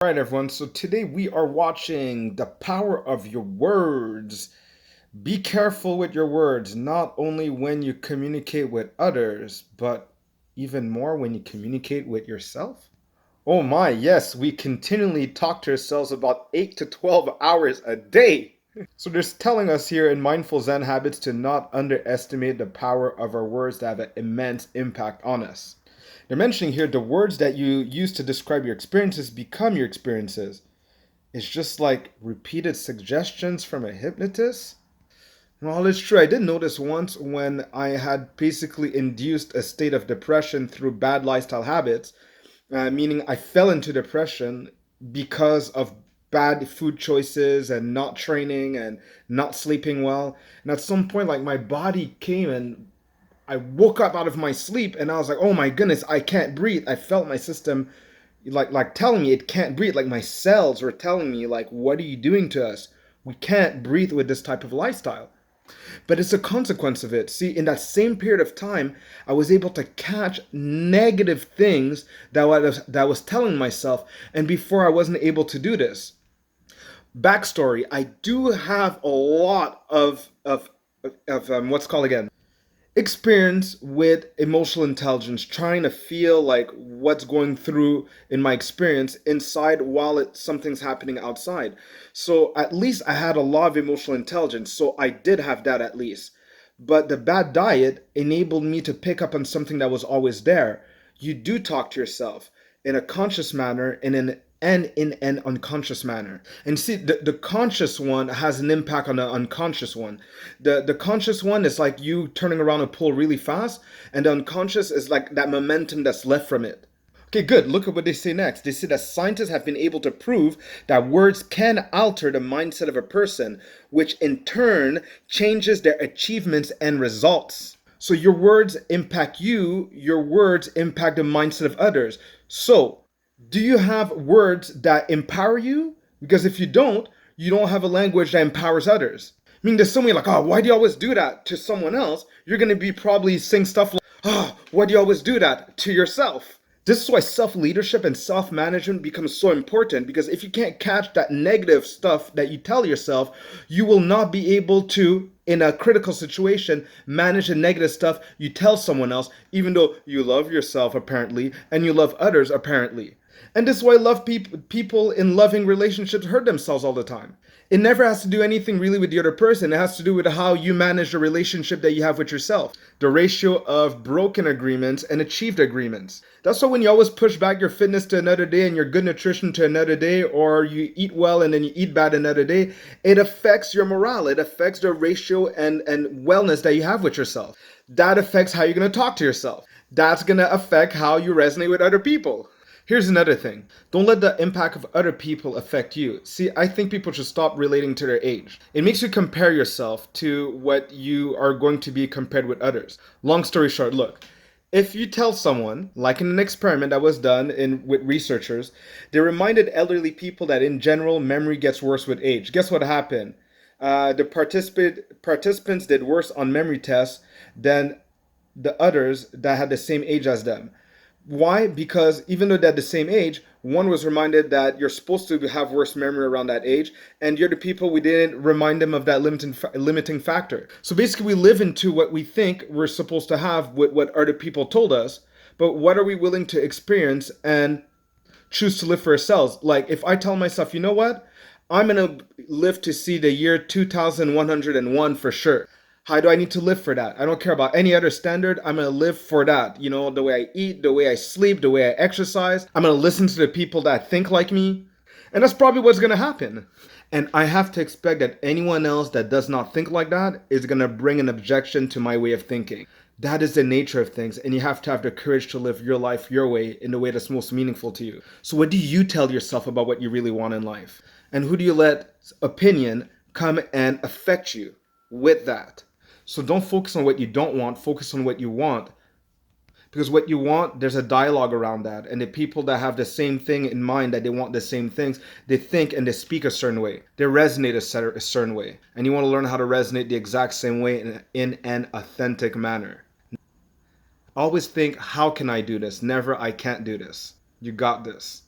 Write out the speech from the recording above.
All right, everyone. So today we are watching The Power of Your Words. Be careful with your words, not only when you communicate with others, but even more when you communicate with yourself. Oh my, yes, we continually talk to ourselves about 8 to 12 hours a day. So they're telling us here in Mindful Zen Habits to not underestimate the power of our words that have an immense impact on us. They're mentioning here the words that you use to describe your experiences become your experiences. It's just like repeated suggestions from a hypnotist. Well, it's true. I did notice once when I had basically induced a state of depression through bad lifestyle habits, meaning I fell into depression because of bad food choices and not training and not sleeping well. And at some point, like my body came and I woke up out of my sleep and I was like, oh my goodness, I can't breathe. I felt my system like telling me it can't breathe. Like my cells were telling me, like, what are you doing to us? We can't breathe with this type of lifestyle. But it's a consequence of it. See, in that same period of time, I was able to catch negative things that was telling myself, and before I wasn't able to do this. Backstory: I do have a lot of what's called again experience with emotional intelligence, trying to feel like what's going through in my experience inside while something's happening outside. So at least I had a lot of emotional intelligence, so I did have that at least. But the bad diet enabled me to pick up on something that was always there. You do talk to yourself in a conscious manner and in an unconscious manner. And see, the conscious one has an impact on the unconscious one. The conscious one is like you turning around a pool really fast, and the unconscious is like that momentum that's left from it. Okay, good. Look at what they say next. They say that scientists have been able to prove that words can alter the mindset of a person, which in turn changes their achievements and results. So your words impact you, your words impact the mindset of others. So, do you have words that empower you? Because if you don't have a language that empowers others. I mean, there's somebody like, oh, why do you always do that to someone else? You're going to be probably saying stuff like, oh, why do you always do that to yourself? This is why self-leadership and self-management becomes so important, because if you can't catch that negative stuff that you tell yourself, you will not be able to, in a critical situation, manage the negative stuff you tell someone else, even though you love yourself apparently and you love others apparently. And this is why people in loving relationships hurt themselves all the time. It never has to do anything really with the other person. It has to do with how you manage the relationship that you have with yourself. The ratio of broken agreements and achieved agreements. That's why when you always push back your fitness to another day and your good nutrition to another day, or you eat well and then you eat bad another day, it affects your morale. It affects the ratio and wellness that you have with yourself. That affects how you're going to talk to yourself. That's going to affect how you resonate with other people. Here's another thing. Don't let the impact of other people affect you. See, I think people should stop relating to their age. It makes you compare yourself to what you are going to be compared with others. Long story short, look, if you tell someone, like in an experiment that was done with researchers, they reminded elderly people that in general, memory gets worse with age. Guess what happened? The participants did worse on memory tests than the others that had the same age as them. Why? Because even though they're the same age, one was reminded that you're supposed to have worse memory around that age, and the other people, we didn't remind them of that limiting factor. So basically, we live into what we think we're supposed to have with what other people told us, but what are we willing to experience and choose to live for ourselves? Like, if I tell myself, you know what? I'm going to live to see the year 2101 for sure. How do I need to live for that? I don't care about any other standard. I'm going to live for that. You know, the way I eat, the way I sleep, the way I exercise. I'm going to listen to the people that think like me. And that's probably what's going to happen. And I have to expect that anyone else that does not think like that is going to bring an objection to my way of thinking. That is the nature of things, and you have to have the courage to live your life your way in the way that's most meaningful to you. So what do you tell yourself about what you really want in life? And who do you let opinion come and affect you with that? So don't focus on what you don't want, focus on what you want. Because what you want, there's a dialogue around that. And the people that have the same thing in mind, that they want the same things, they think and they speak a certain way. They resonate a certain way. And you want to learn how to resonate the exact same way in an authentic manner. Always think, how can I do this? Never, I can't do this. You got this.